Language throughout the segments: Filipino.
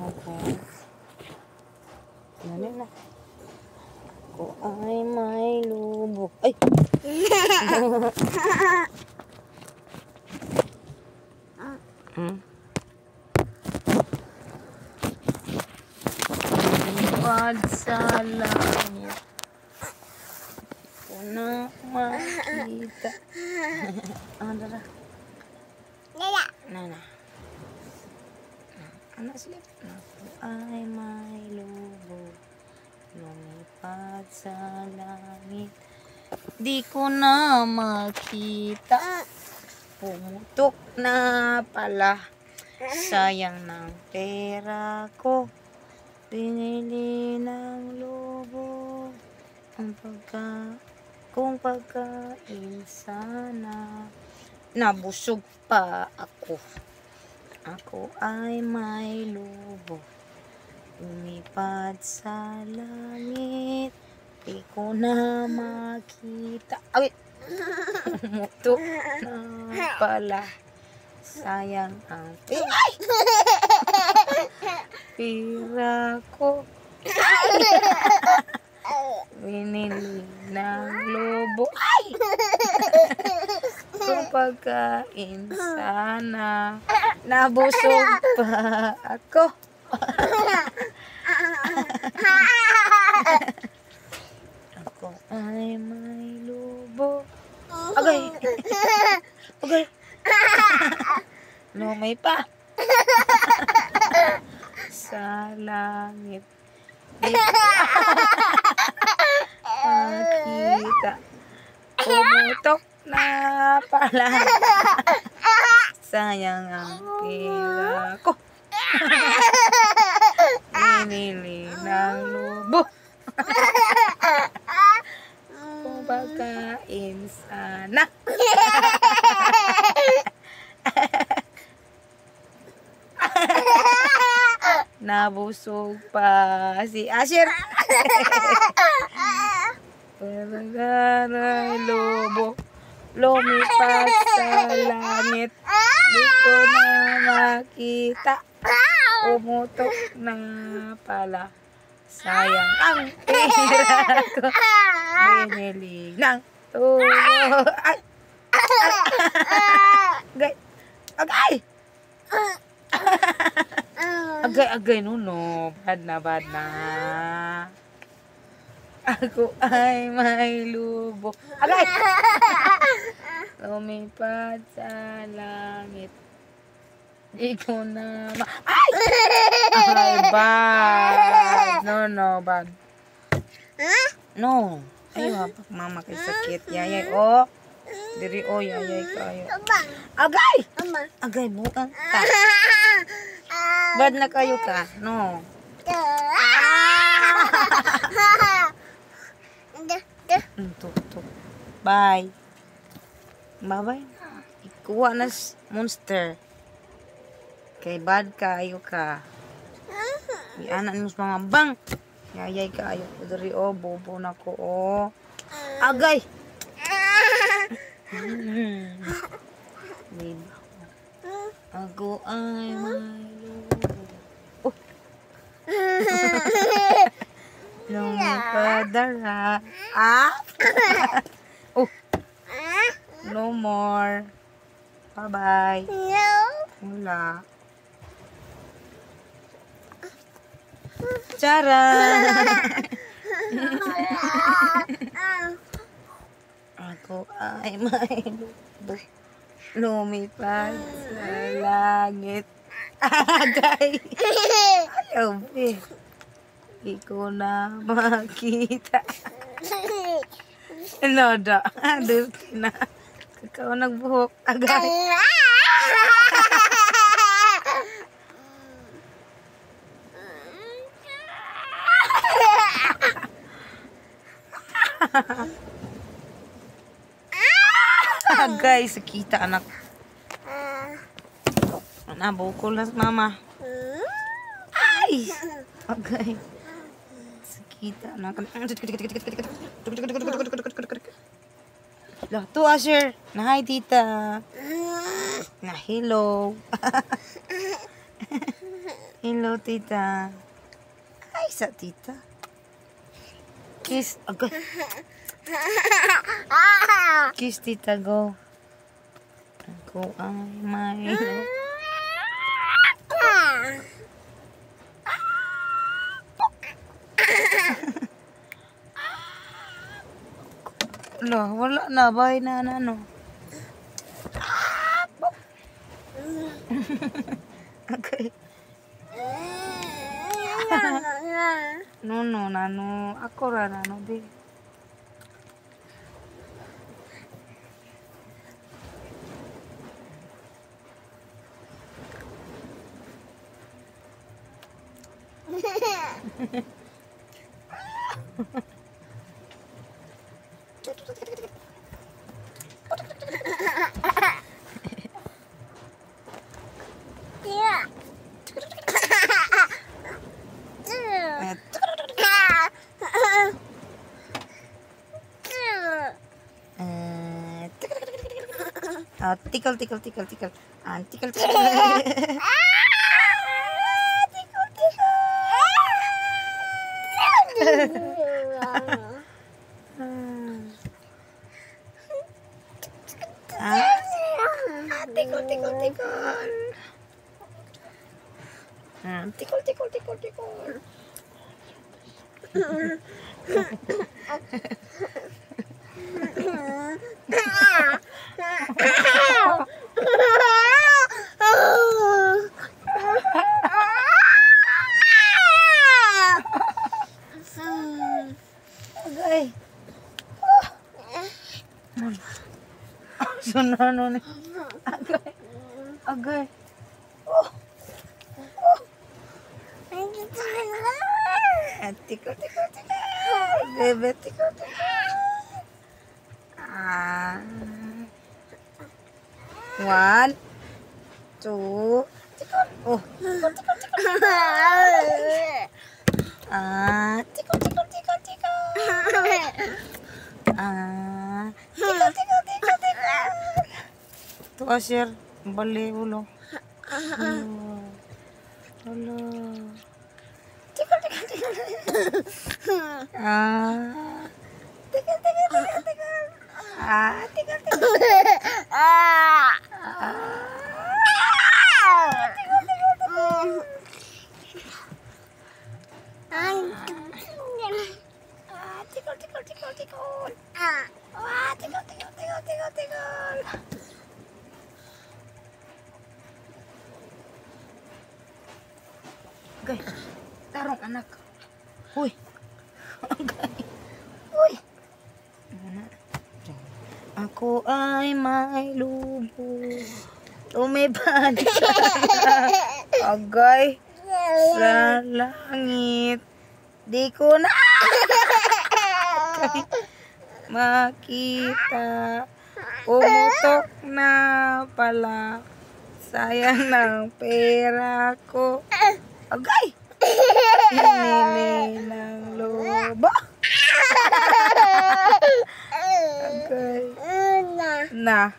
mo ko. Ano na? Ako ay may lubog. Ay! Lumipad sa langit. Ko na makita. Ano na? Nana. Anak sleep. Ako ay may lubog. Lumipad sa langit. Di ko na makita. Pumutok na pala. Sayang ng pera ko. Pinili ng lubog. Kung pagkain sana. Nabusog pa ako. Ako ay may lubog. Lumipad sa langit. Di ko na makita. Ay! Mutok na pala. Sayang ang pira ko. Binili ng lobo. Ay! Kung pagkain sana. Nabusog pa ako. Ako ay may lobo. Agay! Agay! Lumay pa. Sa langit. Makita. Pumutok na pala. Sayang ang pera ko. Binili ng lobo. Kung pagkain sana. Nabusog pa si Asher. Pagkain lobo. Lumipad sa langit. Di ko na makita. Umutok na pala. Sayang ang pera ko. Binili ng tubo. Ay! Agay! Agay! Agay, nuno. Bad na. Ako ay may lubo. Agay! Lumipad sa langit. Di ko na ay! Ay, bad. No, bad. No. Ayaw, mama kay sakit. Yayay, oh. Diri, oh, yayay kayo. Agay! Agay, bukan ka. Bad na kayo ka. No. Tuk. Bye. Bye-bye. Ikuha na monster. Kay bad kayo ka. Ianan mo sa mga bang. Yayay kayo. Diri, oh, bobo na ko, oh. Agay! Ako ay may lubo. Oh. Lumipadara. Oh. No more. Bye-bye. Wala. Tara! Ako ay may lubo. Lumipad sa langit. Agay! Ayaw, eh. Di ko na makita. Loda. Dulki na. Ikaw nagbuhok. Agay. Agay, sakita anak. Nabukol na mama. Ay! Agay. Sakita anak. Lah, tu Asher. Na hi tita. Na hello. Hello, tita. Ay, sa tita. Kiss. Agay. Kiss, tita, go. Ako ay may... Wala na. Bye na, ano. Okay. No, nano. Ako ra, nano, di. Tikal. Tikal. Tikal. Agay. Sunano ni. Agay. Tikal. Bebe, tikal. One, two, tikal. Oh, tikal. Tikal. Tikal. Tu Asyir, balik ulo. Halo. Tikal. Tikal. Okay, tarong anak. Uy. Uy. Ako ay may lubo. Lumipad agay sa langit. Di ko na makita. Umutok na pala. Sayang ng pera ko. Agay! Hinili ng lobo. Agay. Na.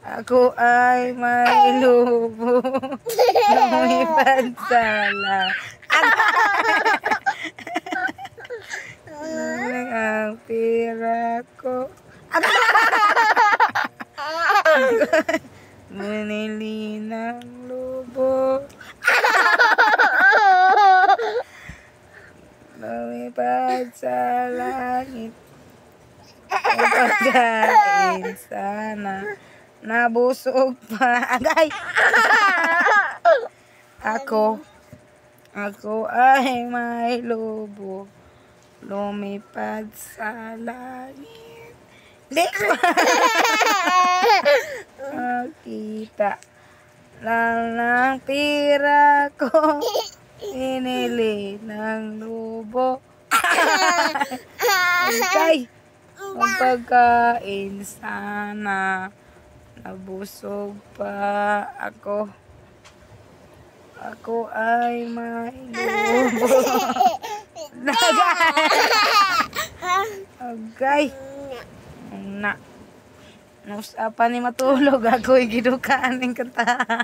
Ako ay may lobo. Lumipad sa langit. Ang pera ko. Manili ng lobo. Lumipad sa langit. Pagkain sana. Nabusog pa. Agay. Ako ay may lobo. Lumipad sa langit. Di ko makita lang ng pira ko. Hinili ng lobo. Okay. Ang pagkain sana. Nabusog pa ako. Ako ay may lobo. Okay. Na. Nausapan ni matulog. Ako'y gidukaan ng kanta.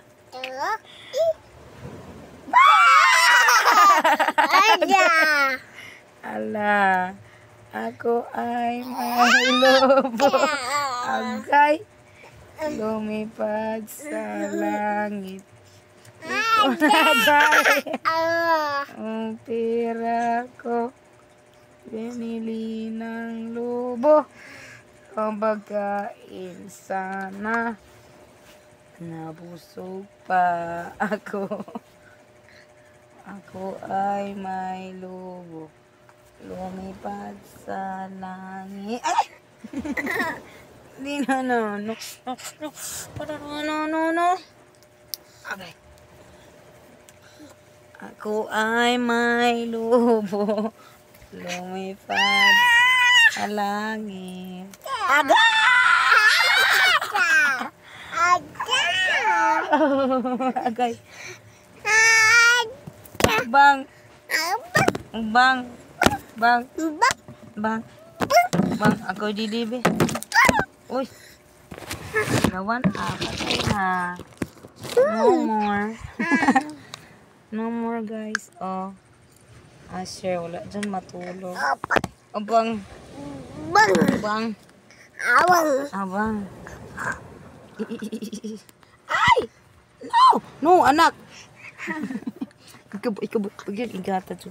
Ala, ako ay may lobo. Agay, lumipad sa langit. Agay, ang pera ko, binili ng lobo. Ang pagkain sana, nabusog pa ako. Ako ay may lobo, lumipad sa langit. Ay! Di no. Okay. Ako ay may lobo, lumipad sa langit. Agay! Agay. Bang. Ako didibe. Uy. Gawan patay na. No more. No more guys. Oh. Asher, wala dyan matulog. Abang. Ay! No, anak. Ikaw, igata dyan.